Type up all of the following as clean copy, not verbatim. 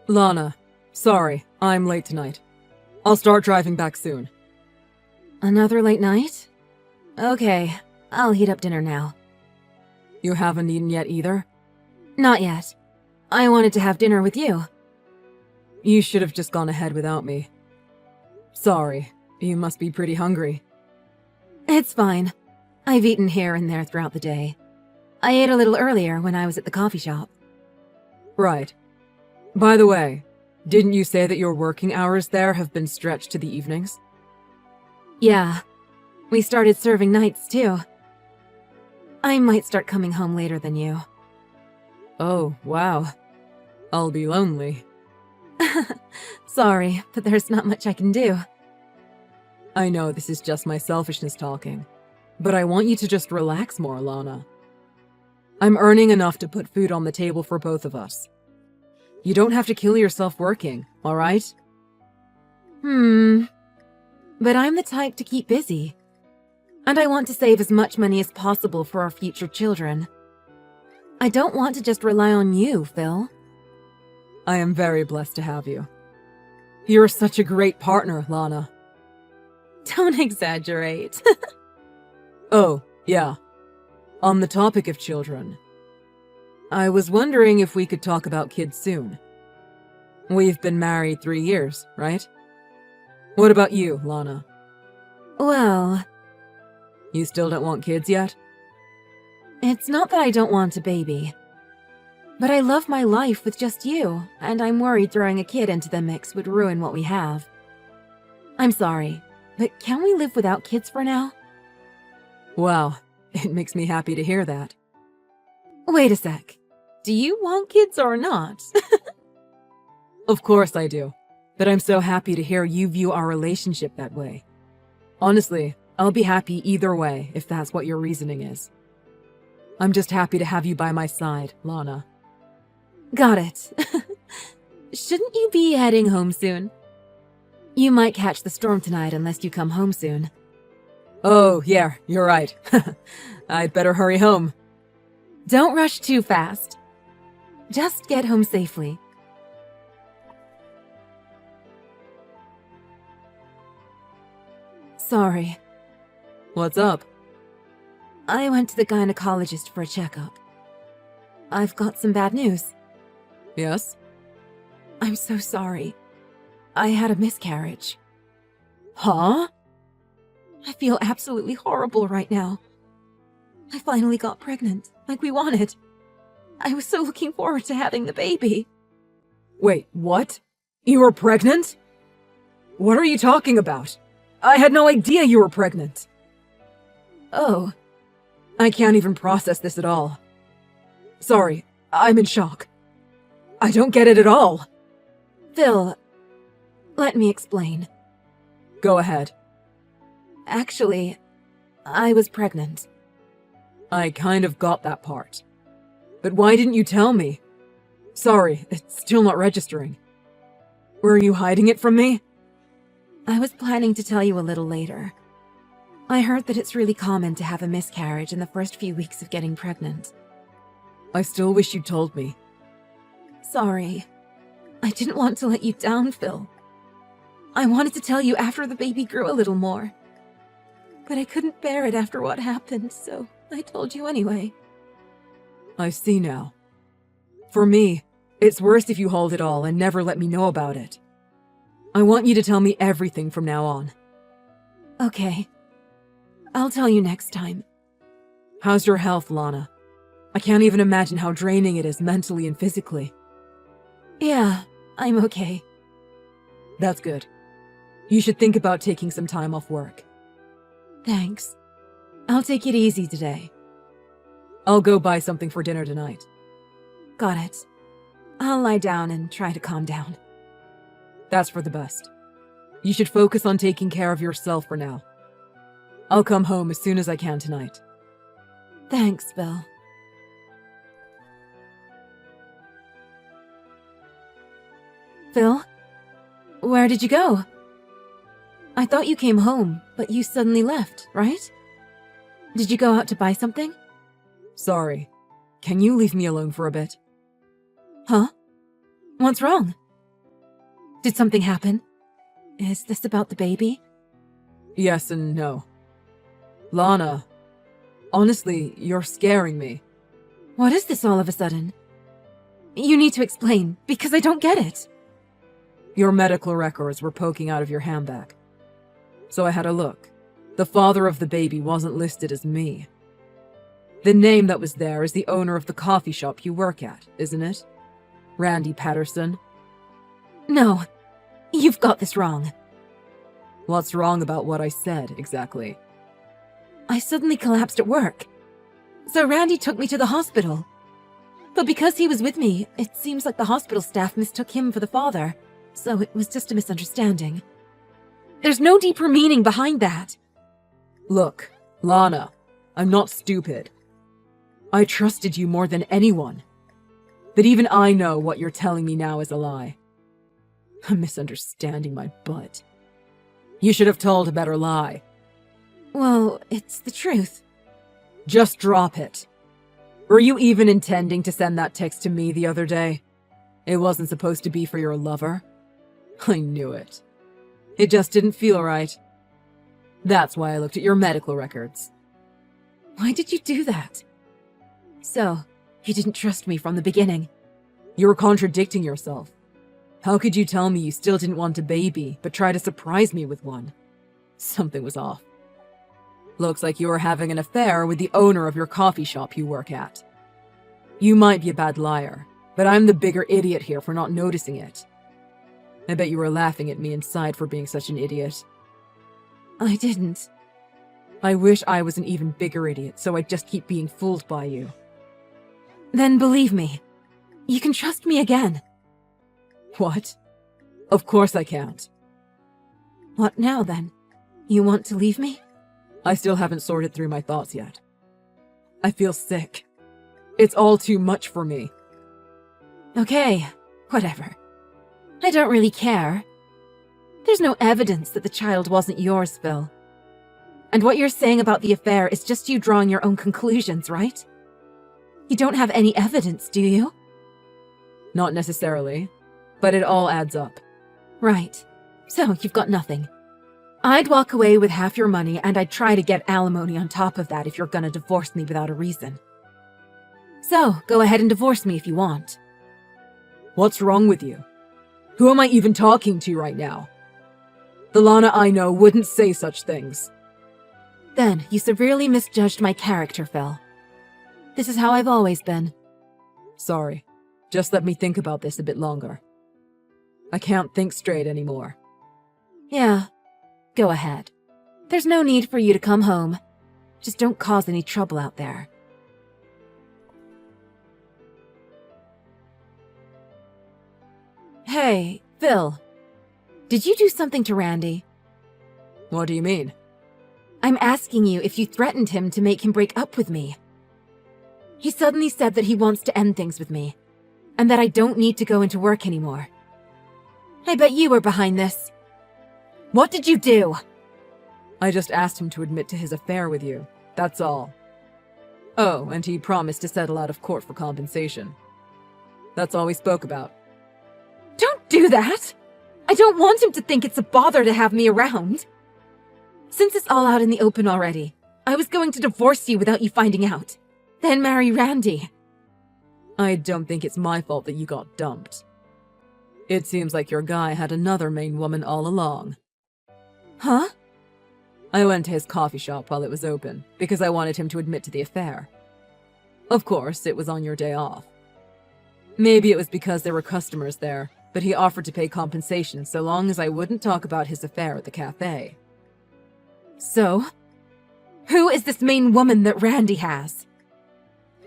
Lana, sorry, I'm late tonight. I'll start driving back soon. Another late night? Okay, I'll heat up dinner now. You haven't eaten yet either? Not yet. I wanted to have dinner with you. You should have just gone ahead without me. Sorry, you must be pretty hungry. It's fine. I've eaten here and there throughout the day. I ate a little earlier when I was at the coffee shop. Right. By the way, didn't you say that your working hours there have been stretched to the evenings? Yeah. We started serving nights, too. I might start coming home later than you. Oh, wow. I'll be lonely. Sorry, but there's not much I can do. I know this is just my selfishness talking, but I want you to just relax more, Lana. I'm earning enough to put food on the table for both of us. You don't have to kill yourself working, alright? But I'm the type to keep busy. And I want to save as much money as possible for our future children. I don't want to just rely on you, Phil. I am very blessed to have you. You're such a great partner, Lana. Don't exaggerate. Oh, yeah. On the topic of children, I was wondering if we could talk about kids soon. We've been married 3 years, right? What about you, Lana? Well, You still don't want kids yet? it's not that I don't want a baby. But I love my life with just you, and I'm worried throwing a kid into the mix would ruin what we have. I'm sorry, but can we live without kids for now? Wow, it makes me happy to hear that. Wait a sec. Do you want kids or not? Of course I do, but I'm so happy to hear you view our relationship that way. Honestly, I'll be happy either way if that's what your reasoning is. I'm just happy to have you by my side, Lana. Got it. Shouldn't you be heading home soon? You might catch the storm tonight unless you come home soon. Oh, yeah, you're right. I'd better hurry home. Don't rush too fast. Just get home safely. Sorry. What's up? I went to the gynecologist for a checkup. I've got some bad news. Yes? I'm so sorry. I had a miscarriage. Huh? I feel absolutely horrible right now. I finally got pregnant, like we wanted. I was so looking forward to having the baby. Wait, what? You were pregnant? What are you talking about? I had no idea you were pregnant. Oh, I can't even process this at all. Sorry, I'm in shock. I don't get it at all. Phil, let me explain. Go ahead. Actually, I was pregnant. I kind of got that part. But why didn't you tell me? Sorry, it's still not registering. Were you hiding it from me? I was planning to tell you a little later. I heard that it's really common to have a miscarriage in the first few weeks of getting pregnant. I still wish you told me. Sorry. I didn't want to let you down, Phil. I wanted to tell you after the baby grew a little more. But I couldn't bear it after what happened, so I told you anyway. I see now. For me, it's worse if you hold it all and never let me know about it. I want you to tell me everything from now on. Okay. I'll tell you next time. How's your health, Lana? I can't even imagine how draining it is mentally and physically. Yeah, I'm okay. That's good. You should think about taking some time off work. Thanks. I'll take it easy today. I'll go buy something for dinner tonight. Got it. I'll lie down and try to calm down. That's for the best. You should focus on taking care of yourself for now. I'll come home as soon as I can tonight. Thanks, Bill. Phil? Where did you go? I thought you came home, but you suddenly left, right? Did you go out to buy something? Sorry. Can you leave me alone for a bit? Huh? What's wrong? Did something happen? Is this about the baby? Yes and no. Lana, honestly, you're scaring me. What is this all of a sudden? You need to explain, because I don't get it. Your medical records were poking out of your handbag. So I had a look. The father of the baby wasn't listed as me. The name that was there is the owner of the coffee shop you work at, isn't it? Randy Patterson. No, you've got this wrong. What's wrong about what I said, exactly? I suddenly collapsed at work. So Randy took me to the hospital. But because he was with me, it seems like the hospital staff mistook him for the father. So it was just a misunderstanding. There's no deeper meaning behind that. Look, Lana, I'm not stupid. I trusted you more than anyone. But even I know what you're telling me now is a lie. I'm misunderstanding my butt. You should have told a better lie. Well, it's the truth. Just drop it. Were you even intending to send that text to me the other day? It wasn't supposed to be for your lover? I knew it. It just didn't feel right. That's why I looked at your medical records. Why did you do that? So, you didn't trust me from the beginning. You're contradicting yourself. How could you tell me you still didn't want a baby, but try to surprise me with one? Something was off. Looks like you were having an affair with the owner of your coffee shop you work at. You might be a bad liar, but I'm the bigger idiot here for not noticing it. I bet you were laughing at me inside for being such an idiot. I didn't. I wish I was an even bigger idiot, so I'd just keep being fooled by you. Then believe me. You can trust me again. What? Of course I can't. What now, then? You want to leave me? I still haven't sorted through my thoughts yet. I feel sick. It's all too much for me. Okay, whatever. I don't really care. There's no evidence that the child wasn't yours, Phil. And what you're saying about the affair is just you drawing your own conclusions, right? You don't have any evidence, do you? Not necessarily, but it all adds up. Right. So you've got nothing. I'd walk away with half your money, and I'd try to get alimony on top of that if you're gonna divorce me without a reason. So, go ahead and divorce me if you want. What's wrong with you? Who am I even talking to right now? The Lana I know wouldn't say such things. Then, you severely misjudged my character, Phil. This is how I've always been. Sorry. Just let me think about this a bit longer. I can't think straight anymore. Yeah. Go ahead. There's no need for you to come home. Just don't cause any trouble out there. Hey, Phil. Did you do something to Randy? What do you mean? I'm asking you if you threatened him to make him break up with me. He suddenly said that he wants to end things with me, and that I don't need to go into work anymore. I bet you were behind this. What did you do? I just asked him to admit to his affair with you. That's all. Oh, and he promised to settle out of court for compensation. That's all we spoke about. Don't do that! I don't want him to think it's a bother to have me around. Since it's all out in the open already, I was going to divorce you without you finding out. Then marry Randy. I don't think it's my fault that you got dumped. It seems like your guy had another main woman all along. Huh? I went to his coffee shop while it was open, because I wanted him to admit to the affair. Of course, it was on your day off. Maybe it was because there were customers there, but he offered to pay compensation so long as I wouldn't talk about his affair at the cafe. So? Who is this main woman that Randy has?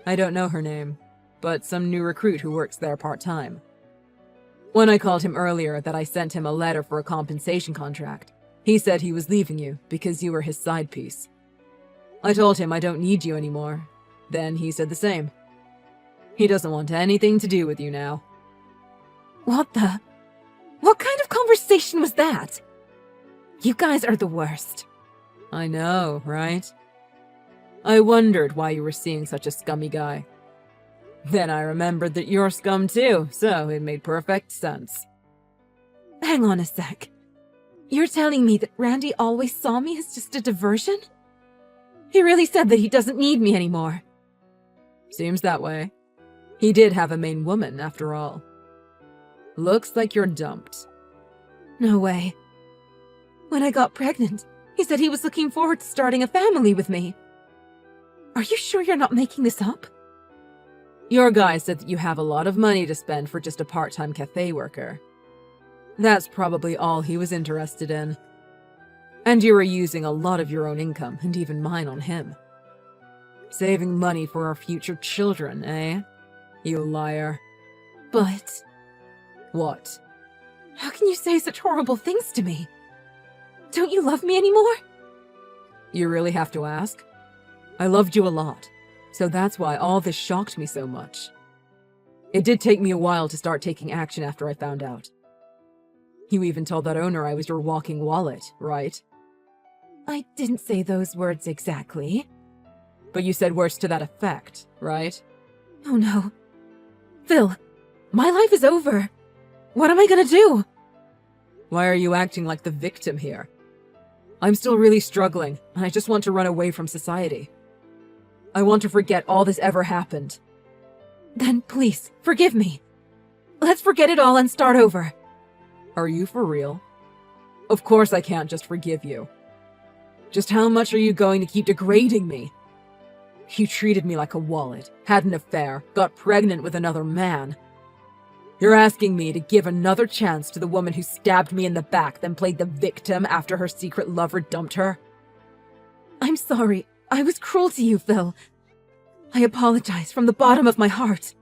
I don't know her name, but some new recruit who works there part-time. When I called him earlier that I sent him a letter for a compensation contract, he said he was leaving you because you were his side piece. I told him I don't need you anymore. Then he said the same. He doesn't want anything to do with you now. What kind of conversation was that? You guys are the worst. I know, right? I wondered why you were seeing such a scummy guy. Then I remembered that you're scum too, so it made perfect sense. Hang on a sec. You're telling me that Randy always saw me as just a diversion? He really said that he doesn't need me anymore. Seems that way. He did have a main woman, after all. Looks like you're dumped. No way. When I got pregnant, he said he was looking forward to starting a family with me. Are you sure you're not making this up? Your guy said that you have a lot of money to spend for just a part-time cafe worker. That's probably all he was interested in. And you were using a lot of your own income, and even mine, on him. Saving money for our future children, eh? You liar. But... What? How can you say such horrible things to me? Don't you love me anymore? You really have to ask? I loved you a lot, so that's why all this shocked me so much. It did take me a while to start taking action after I found out. You even told that owner I was your walking wallet, right? I didn't say those words exactly. But you said words to that effect, right? Oh no. Phil, my life is over. What am I gonna do? Why are you acting like the victim here? I'm still really struggling, and I just want to run away from society. I want to forget all this ever happened. Then please, forgive me. Let's forget it all and start over. Are you for real? Of course I can't just forgive you. Just how much are you going to keep degrading me? You treated me like a wallet, had an affair, got pregnant with another man. You're asking me to give another chance to the woman who stabbed me in the back, then played the victim after her secret lover dumped her? I'm sorry. I was cruel to you, Phil. I apologize from the bottom of my heart.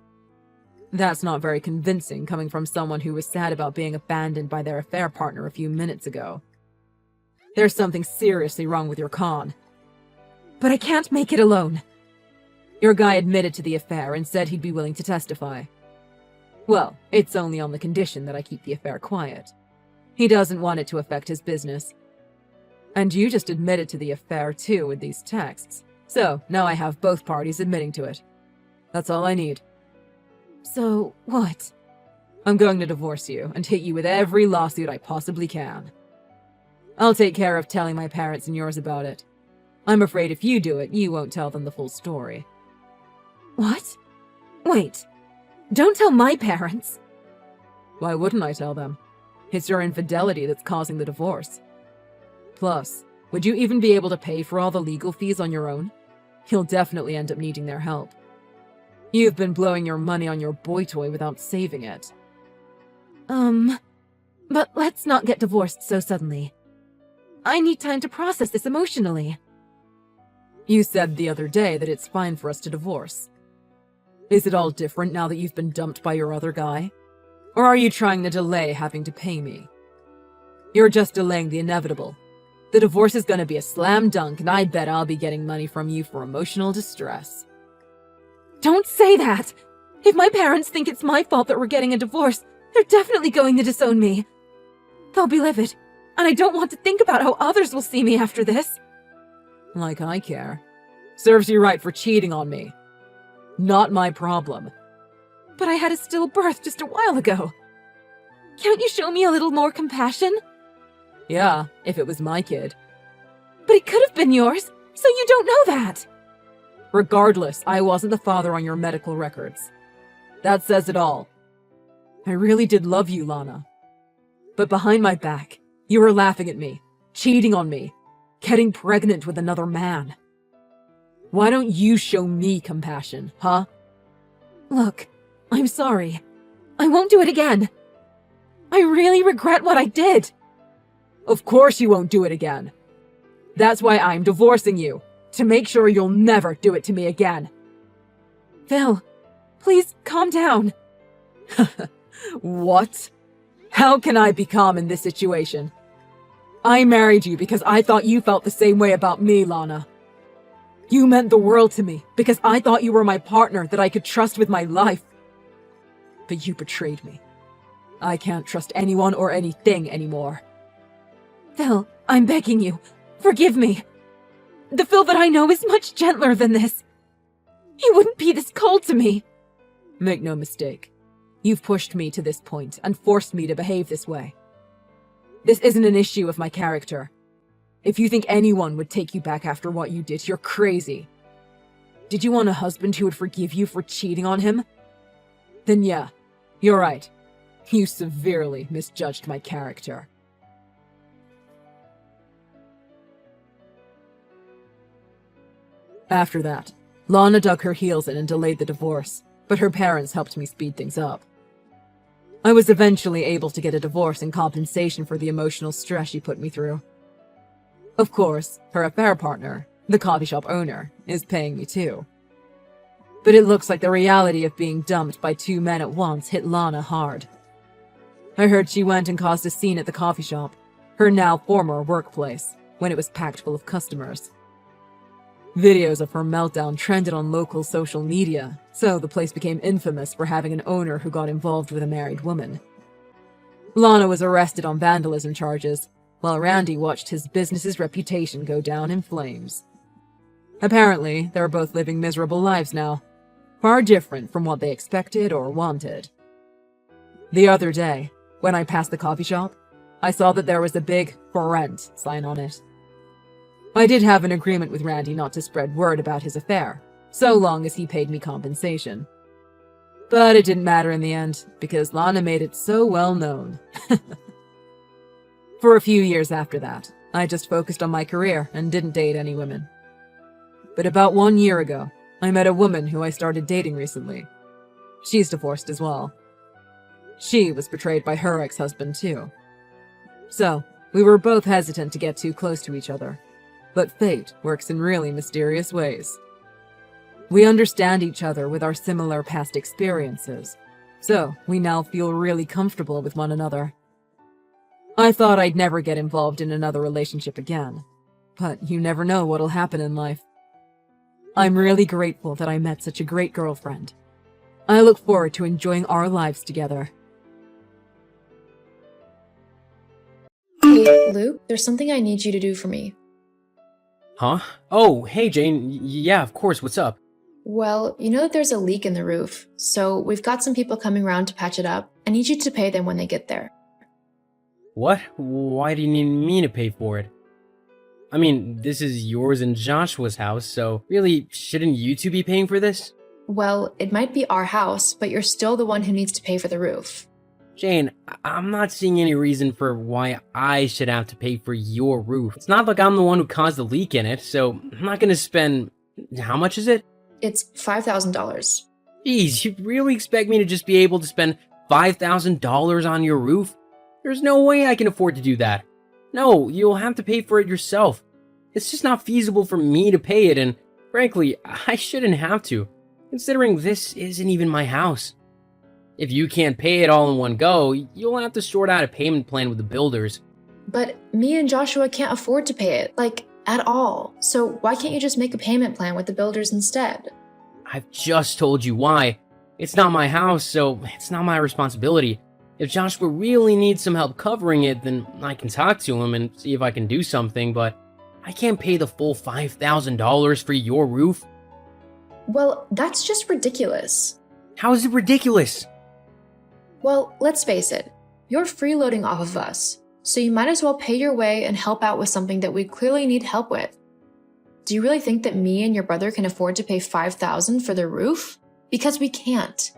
That's not very convincing coming from someone who was sad about being abandoned by their affair partner a few minutes ago. There's something seriously wrong with your con. But I can't make it alone. Your guy admitted to the affair and said he'd be willing to testify. Well, it's only on the condition that I keep the affair quiet. He doesn't want it to affect his business. And you just admitted to the affair too with these texts. So, now I have both parties admitting to it. That's all I need. So, what? I'm going to divorce you and hit you with every lawsuit I possibly can. I'll take care of telling my parents and yours about it. I'm afraid if you do it, you won't tell them the full story. What? Wait. Don't tell my parents. Why wouldn't I tell them? It's your infidelity that's causing the divorce. Plus, would you even be able to pay for all the legal fees on your own? You'll definitely end up needing their help. You've been blowing your money on your boy toy without saving it. But let's not get divorced so suddenly. I need time to process this emotionally. You said the other day that it's fine for us to divorce. Is it all different now that you've been dumped by your other guy? Or are you trying to delay having to pay me? You're just delaying the inevitable. The divorce is gonna be a slam dunk, and I bet I'll be getting money from you for emotional distress. Don't say that! If my parents think it's my fault that we're getting a divorce, they're definitely going to disown me. They'll be livid, and I don't want to think about how others will see me after this. Like I care. Serves you right for cheating on me. Not my problem. But I had a stillbirth just a while ago. Can't you show me a little more compassion? Yeah, if it was my kid. But it could have been yours, so you don't know that. Regardless, I wasn't the father on your medical records. That says it all. I really did love you, Lana. But behind my back, you were laughing at me, cheating on me, getting pregnant with another man. Why don't you show me compassion, huh? Look, I'm sorry. I won't do it again. I really regret what I did. Of course you won't do it again. That's why I'm divorcing you, to make sure you'll never do it to me again. Phil, please calm down. What? How can I be calm in this situation? I married you because I thought you felt the same way about me, Lana. You meant the world to me because I thought you were my partner that I could trust with my life. But you betrayed me. I can't trust anyone or anything anymore. Phil, I'm begging you. Forgive me. The Phil that I know is much gentler than this. He wouldn't be this cold to me. Make no mistake. You've pushed me to this point and forced me to behave this way. This isn't an issue of my character. If you think anyone would take you back after what you did, you're crazy. Did you want a husband who would forgive you for cheating on him? Then yeah, you're right. You severely misjudged my character. After that, Lana dug her heels in and delayed the divorce, but her parents helped me speed things up. I was eventually able to get a divorce in compensation for the emotional stress she put me through. Of course, her affair partner, the coffee shop owner, is paying me too. But it looks like the reality of being dumped by two men at once hit Lana hard. I heard she went and caused a scene at the coffee shop, her now former workplace, when it was packed full of customers. Videos of her meltdown trended on local social media, so the place became infamous for having an owner who got involved with a married woman. Lana was arrested on vandalism charges, while Randy watched his business's reputation go down in flames. Apparently, they're both living miserable lives now, far different from what they expected or wanted. The other day, when I passed the coffee shop, I saw that there was a big "For Rent" sign on it. I did have an agreement with Randy not to spread word about his affair, so long as he paid me compensation. But it didn't matter in the end, because Lana made it so well known. For a few years after that, I just focused on my career and didn't date any women. But about 1 year ago, I met a woman who I started dating recently. She's divorced as well. She was betrayed by her ex-husband too. So, we were both hesitant to get too close to each other. But fate works in really mysterious ways. We understand each other with our similar past experiences, so we now feel really comfortable with one another. I thought I'd never get involved in another relationship again, but you never know what'll happen in life. I'm really grateful that I met such a great girlfriend. I look forward to enjoying our lives together. Hey, Luke, there's something I need you to do for me. Huh? Oh, hey Jane. Yeah, of course. What's up? Well, you know that there's a leak in the roof, so we've got some people coming around to patch it up. I need you to pay them when they get there. What? Why do you need me to pay for it? I mean, this is yours and Joshua's house, so really, shouldn't you two be paying for this? Well, it might be our house, but you're still the one who needs to pay for the roof. Jane, I'm not seeing any reason for why I should have to pay for your roof. It's not like I'm the one who caused the leak in it, so I'm not gonna spend... How much is it? It's $5,000. Jeez, you really expect me to just be able to spend $5,000 on your roof? There's no way I can afford to do that. No, you'll have to pay for it yourself. It's just not feasible for me to pay it, and frankly, I shouldn't have to, considering this isn't even my house. If you can't pay it all in one go, you'll have to sort out a payment plan with the builders. But me and Joshua can't afford to pay it, at all. So why can't you just make a payment plan with the builders instead? I've just told you why. It's not my house, so it's not my responsibility. If Joshua really needs some help covering it, then I can talk to him and see if I can do something, but I can't pay the full $5,000 for your roof. Well, that's just ridiculous. How is it ridiculous? Well, let's face it, you're freeloading off of us, so you might as well pay your way and help out with something that we clearly need help with. Do you really think that me and your brother can afford to pay $5,000 for the roof? Because we can't.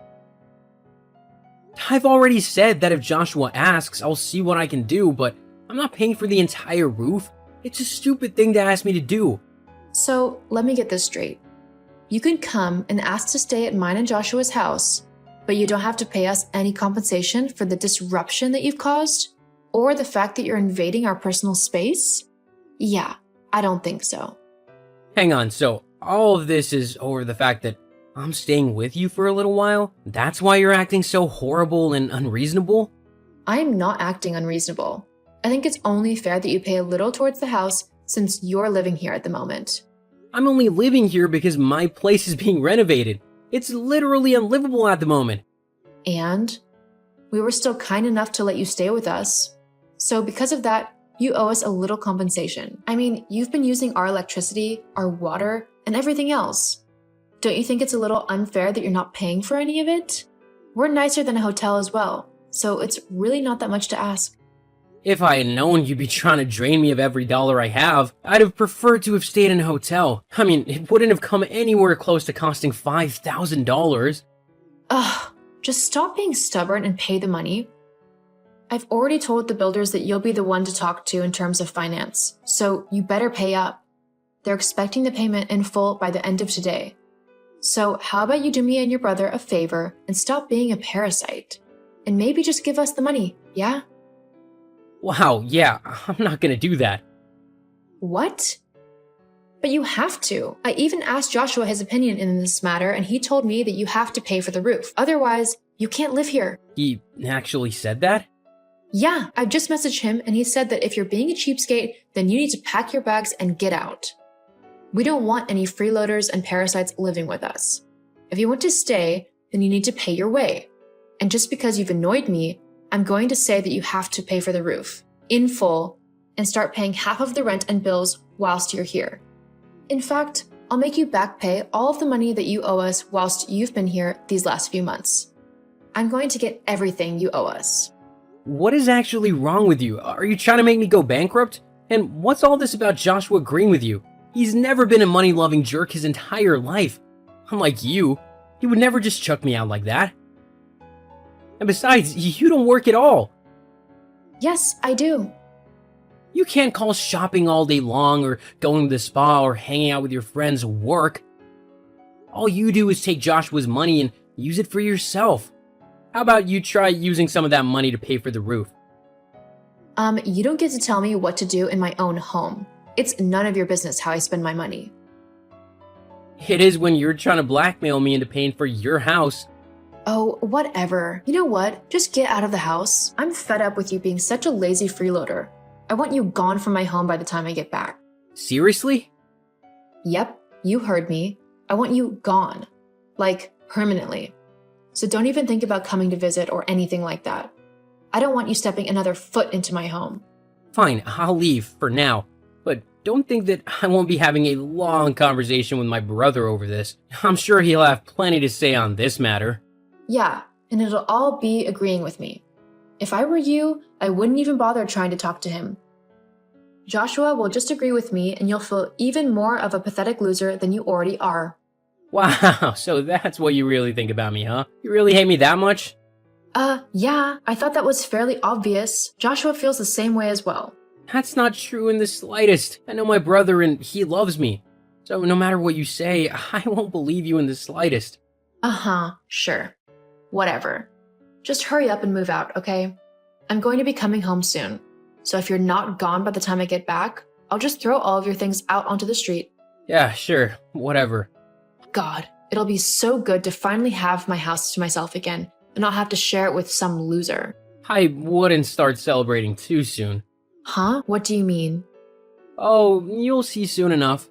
I've already said that if Joshua asks, I'll see what I can do, but I'm not paying for the entire roof. It's a stupid thing to ask me to do. So, let me get this straight. You can come and ask to stay at mine and Joshua's house, but you don't have to pay us any compensation for the disruption that you've caused? Or the fact that you're invading our personal space? Yeah, I don't think so. Hang on, so all of this is over the fact that I'm staying with you for a little while? That's why you're acting so horrible and unreasonable? I'm not acting unreasonable. I think it's only fair that you pay a little towards the house since you're living here at the moment. I'm only living here because my place is being renovated. It's literally unlivable at the moment. And we were still kind enough to let you stay with us. So because of that, you owe us a little compensation. I mean, you've been using our electricity, our water, and everything else. Don't you think it's a little unfair that you're not paying for any of it? We're nicer than a hotel as well, so it's really not that much to ask. If I had known you'd be trying to drain me of every dollar I have, I'd have preferred to have stayed in a hotel. I mean, it wouldn't have come anywhere close to costing $5,000. Ugh, just stop being stubborn and pay the money. I've already told the builders that you'll be the one to talk to in terms of finance, so you better pay up. They're expecting the payment in full by the end of today. So how about you do me and your brother a favor and stop being a parasite? And maybe just give us the money, yeah? Wow, yeah, I'm not gonna do that. What? But you have to. I even asked Joshua his opinion in this matter, and he told me that you have to pay for the roof. Otherwise, you can't live here. He actually said that? Yeah, I just messaged him, and he said that if you're being a cheapskate, then you need to pack your bags and get out. We don't want any freeloaders and parasites living with us. If you want to stay, then you need to pay your way. And just because you've annoyed me, I'm going to say that you have to pay for the roof, in full, and start paying half of the rent and bills whilst you're here. In fact, I'll make you back pay all of the money that you owe us whilst you've been here these last few months. I'm going to get everything you owe us. What is actually wrong with you? Are you trying to make me go bankrupt? And what's all this about Joshua agreeing with you? He's never been a money-loving jerk his entire life. Unlike you, he would never just chuck me out like that. And besides, you don't work at all. Yes, I do. You can't call shopping all day long or going to the spa or hanging out with your friends work. All you do is take Joshua's money and use it for yourself. How about you try using some of that money to pay for the roof? You don't get to tell me what to do in my own home. It's none of your business how I spend my money. It is when you're trying to blackmail me into paying for your house. Oh, whatever. You know what? Just get out of the house. I'm fed up with you being such a lazy freeloader. I want you gone from my home by the time I get back. Seriously? Yep, you heard me. I want you gone. Like, permanently. So don't even think about coming to visit or anything like that. I don't want you stepping another foot into my home. Fine, I'll leave for now. But don't think that I won't be having a long conversation with my brother over this. I'm sure he'll have plenty to say on this matter. Yeah, and it'll all be agreeing with me. If I were you, I wouldn't even bother trying to talk to him. Joshua will just agree with me and you'll feel even more of a pathetic loser than you already are. Wow, so that's what you really think about me, huh? You really hate me that much? Yeah, I thought that was fairly obvious. Joshua feels the same way as well. That's not true in the slightest. I know my brother and he loves me. So no matter what you say, I won't believe you in the slightest. Uh-huh, sure. Whatever. Just hurry up and move out, okay? I'm going to be coming home soon. So if you're not gone by the time I get back, I'll just throw all of your things out onto the street. Yeah, sure, whatever. God, it'll be so good to finally have my house to myself again and not have to share it with some loser. I wouldn't start celebrating too soon. Huh? What do you mean? Oh, you'll see soon enough.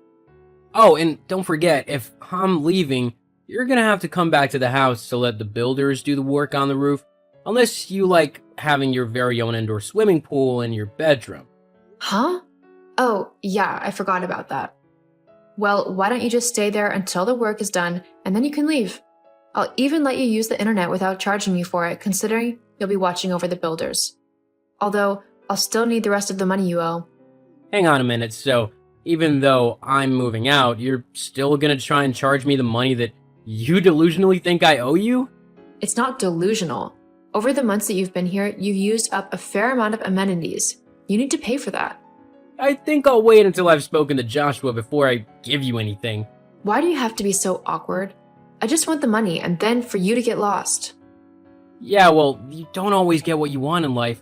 Oh, and don't forget, if I'm leaving, you're gonna have to come back to the house to let the builders do the work on the roof. Unless you like having your very own indoor swimming pool in your bedroom. Huh? Oh, yeah, I forgot about that. Well, why don't you just stay there until the work is done, and then you can leave. I'll even let you use the internet without charging you for it, considering you'll be watching over the builders. Although, I'll still need the rest of the money you owe. Hang on a minute, so even though I'm moving out, you're still gonna try and charge me the money that you delusionally think I owe you? It's not delusional. Over the months that you've been here, you've used up a fair amount of amenities. You need to pay for that. I think I'll wait until I've spoken to Joshua before I give you anything. Why do you have to be so awkward? I just want the money and then for you to get lost. Yeah, well, you don't always get what you want in life.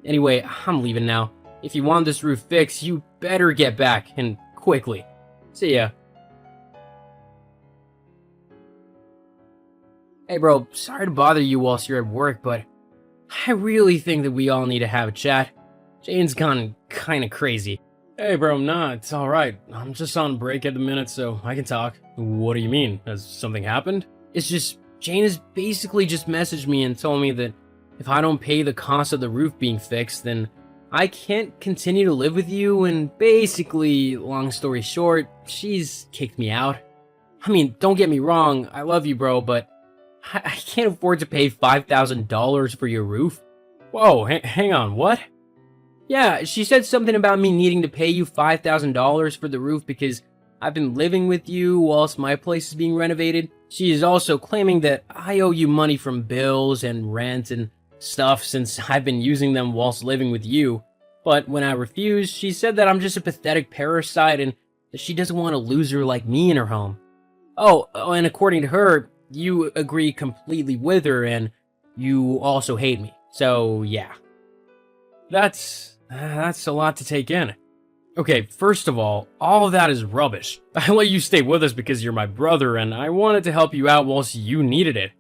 Anyway, I'm leaving now. If you want this roof fixed, you better get back, and quickly. See ya. Hey bro, sorry to bother you whilst you're at work, but I really think that we all need to have a chat. Jane's gone kinda crazy. Hey bro, nah, it's alright. I'm just on break at the minute, so I can talk. What do you mean? Has something happened? It's just, Jane has basically just messaged me and told me that if I don't pay the cost of the roof being fixed, then I can't continue to live with you, and basically, long story short, she's kicked me out. I mean, don't get me wrong, I love you bro, but I can't afford to pay $5,000 for your roof. Whoa, hang on, what? Yeah, she said something about me needing to pay you $5,000 for the roof because I've been living with you whilst my place is being renovated. She is also claiming that I owe you money from bills and rent and stuff since I've been using them whilst living with you. But when I refused, she said that I'm just a pathetic parasite and that she doesn't want a loser like me in her home. Oh, and according to her, you agree completely with her and you also hate me. So, yeah. That's a lot to take in. Okay, first of all of that is rubbish. I let you stay with us because you're my brother and I wanted to help you out whilst you needed it.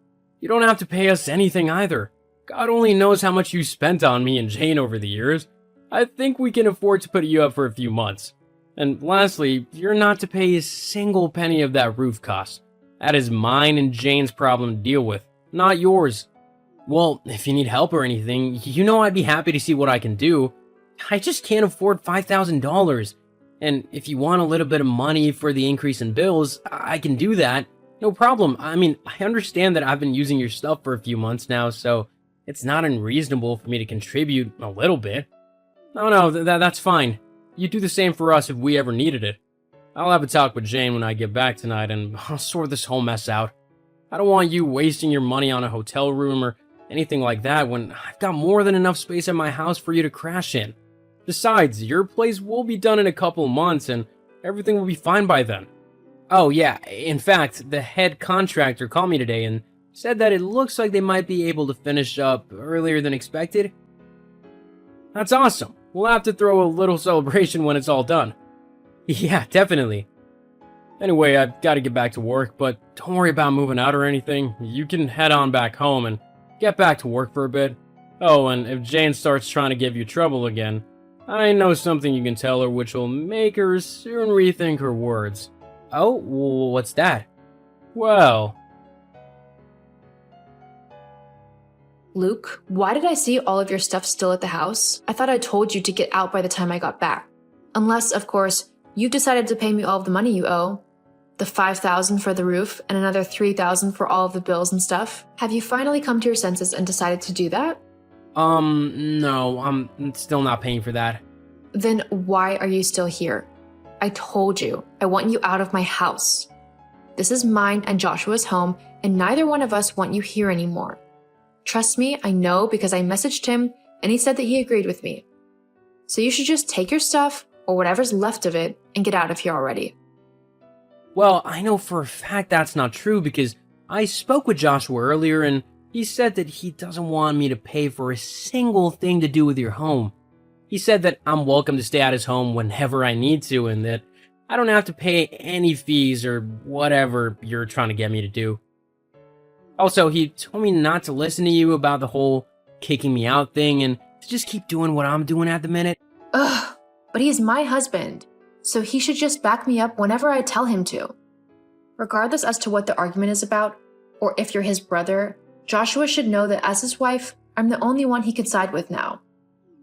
You don't have to pay us anything either. God only knows how much you spent on me and Jane over the years. I think we can afford to put you up for a few months. And lastly, you're not to pay a single penny of that roof cost. That is mine and Jane's problem to deal with, not yours. Well, if you need help or anything, you know I'd be happy to see what I can do. I just can't afford $5,000. And if you want a little bit of money for the increase in bills, I can do that. No problem. I mean, I understand that I've been using your stuff for a few months now, so it's not unreasonable for me to contribute a little bit. No, that's fine. You do the same for us if we ever needed it. I'll have a talk with Jane when I get back tonight and I'll sort this whole mess out. I don't want you wasting your money on a hotel room or anything like that when I've got more than enough space at my house for you to crash in. Besides, your place will be done in a couple of months and everything will be fine by then. Oh yeah, in fact, the head contractor called me today and said that it looks like they might be able to finish up earlier than expected. That's awesome. We'll have to throw a little celebration when it's all done. Yeah, definitely. Anyway, I've got to get back to work, but don't worry about moving out or anything. You can head on back home and get back to work for a bit. Oh, and if Jane starts trying to give you trouble again, I know something you can tell her which will make her soon rethink her words. Oh, what's that? Well... Luke, why did I see all of your stuff still at the house? I thought I told you to get out by the time I got back. Unless, of course, you've decided to pay me all of the money you owe. The $5,000 for the roof and another $3,000 for all of the bills and stuff. Have you finally come to your senses and decided to do that? No, I'm still not paying for that. Then why are you still here? I told you, I want you out of my house. This is mine and Joshua's home, and neither one of us want you here anymore. Trust me, I know because I messaged him and he said that he agreed with me. So you should just take your stuff, or whatever's left of it, and get out of here already. Well, I know for a fact that's not true because I spoke with Joshua earlier and he said that he doesn't want me to pay for a single thing to do with your home. He said that I'm welcome to stay at his home whenever I need to and that I don't have to pay any fees or whatever you're trying to get me to do. Also, he told me not to listen to you about the whole kicking me out thing and to just keep doing what I'm doing at the minute. Ugh, but he's my husband, so he should just back me up whenever I tell him to. Regardless as to what the argument is about, or if you're his brother, Joshua should know that as his wife, I'm the only one he can side with now.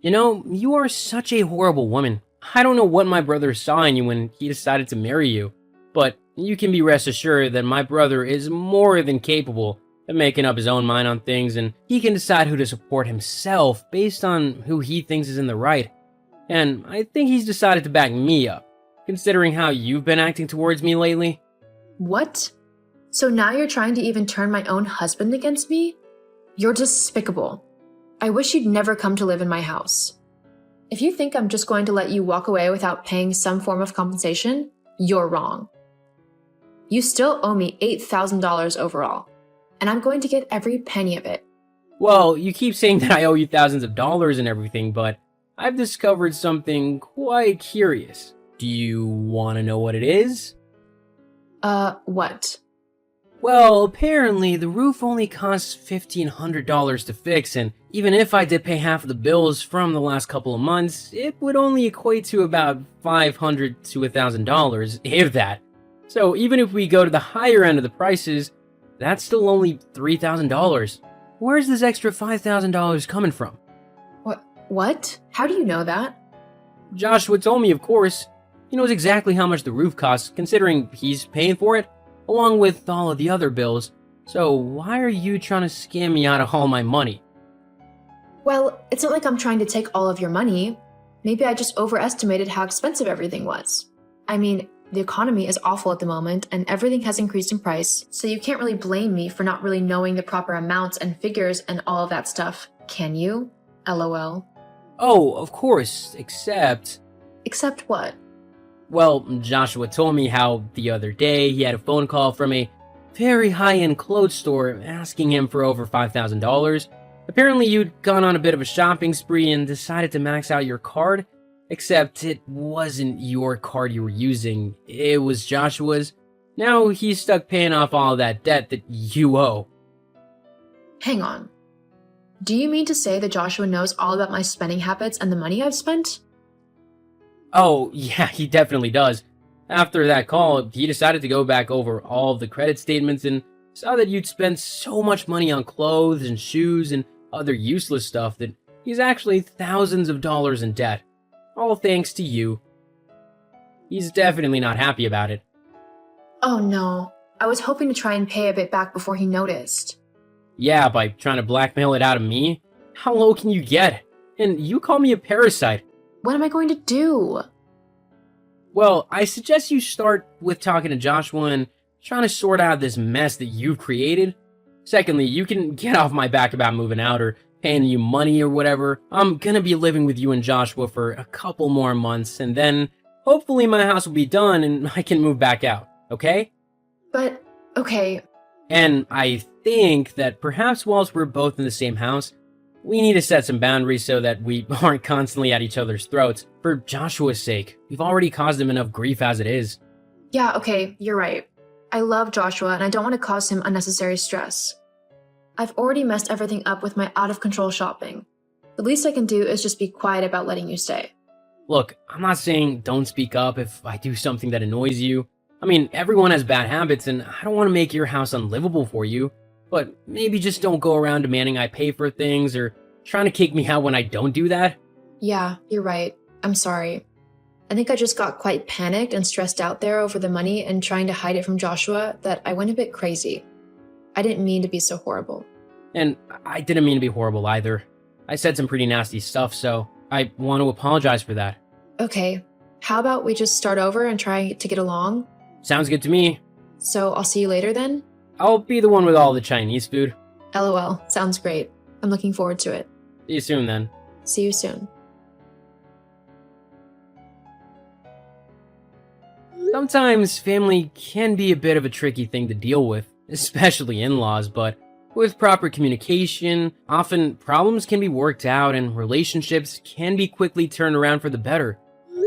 You know, you are such a horrible woman. I don't know what my brother saw in you when he decided to marry you, but you can be rest assured that my brother is more than capable of making up his own mind on things, and he can decide who to support himself based on who he thinks is in the right. And I think he's decided to back me up, considering how you've been acting towards me lately. What? So now you're trying to even turn my own husband against me? You're despicable. I wish you'd never come to live in my house. If you think I'm just going to let you walk away without paying some form of compensation, you're wrong. You still owe me $8,000 overall, and I'm going to get every penny of it. Well, you keep saying that I owe you thousands of dollars and everything, but I've discovered something quite curious. Do you want to know what it is? What? Well, apparently the roof only costs $1,500 to fix, and even if I did pay half of the bills from the last couple of months, it would only equate to about $500 to $1,000, if that. So even if we go to the higher end of the prices, that's still only $3,000. Where's this extra $5,000 coming from? What? How do you know that? Joshua told me, of course. He knows exactly how much the roof costs, considering he's paying for it, along with all of the other bills. So why are you trying to scam me out of all my money? Well, it's not like I'm trying to take all of your money. Maybe I just overestimated how expensive everything was. I mean, the economy is awful at the moment and everything has increased in price, so you can't really blame me for not really knowing the proper amounts and figures and all of that stuff, can you? LOL. Oh, of course, except... Except what? Well, Joshua told me how the other day he had a phone call from a very high-end clothes store asking him for over $5,000. Apparently you'd gone on a bit of a shopping spree and decided to max out your card, except it wasn't your card you were using, it was Joshua's. Now he's stuck paying off all that debt that you owe. Hang on. Do you mean to say that Joshua knows all about my spending habits and the money I've spent? Oh, yeah, he definitely does. After that call, he decided to go back over all of the credit statements and saw that you'd spent so much money on clothes and shoes and other useless stuff that he's actually thousands of dollars in debt. All thanks to you. He's definitely not happy about it. Oh no, I was hoping to try and pay a bit back before he noticed. Yeah, by trying to blackmail it out of me? How low can you get? And you call me a parasite. What am I going to do? Well, I suggest you start with talking to Joshua and trying to sort out this mess that you've created. Secondly, you can get off my back about moving out or paying you money or whatever. I'm gonna be living with you and Joshua for a couple more months, and then hopefully my house will be done and I can move back out, okay? But, okay. And I think that perhaps whilst we're both in the same house, we need to set some boundaries so that we aren't constantly at each other's throats. For Joshua's sake, we've already caused him enough grief as it is. Yeah, okay, you're right. I love Joshua and I don't want to cause him unnecessary stress. I've already messed everything up with my out-of-control shopping. The least I can do is just be quiet about letting you stay. Look, I'm not saying don't speak up if I do something that annoys you. I mean, everyone has bad habits and I don't want to make your house unlivable for you. But maybe just don't go around demanding I pay for things or trying to kick me out when I don't do that. Yeah, you're right. I'm sorry. I think I just got quite panicked and stressed out there over the money and trying to hide it from Joshua that I went a bit crazy. I didn't mean to be so horrible. And I didn't mean to be horrible either. I said some pretty nasty stuff, so I want to apologize for that. Okay, how about we just start over and try to get along? Sounds good to me. So I'll see you later then? I'll be the one with all the Chinese food. LOL, sounds great. I'm looking forward to it. See you soon then. See you soon. Sometimes family can be a bit of a tricky thing to deal with, especially in-laws, but with proper communication, often problems can be worked out and relationships can be quickly turned around for the better.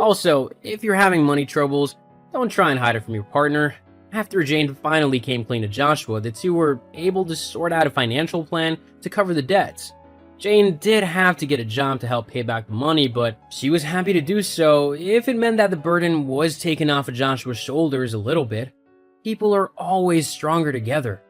Also, if you're having money troubles, don't try and hide it from your partner. After Jane finally came clean to Joshua, the two were able to sort out a financial plan to cover the debts. Jane did have to get a job to help pay back the money, but she was happy to do so if it meant that the burden was taken off of Joshua's shoulders a little bit. People are always stronger together.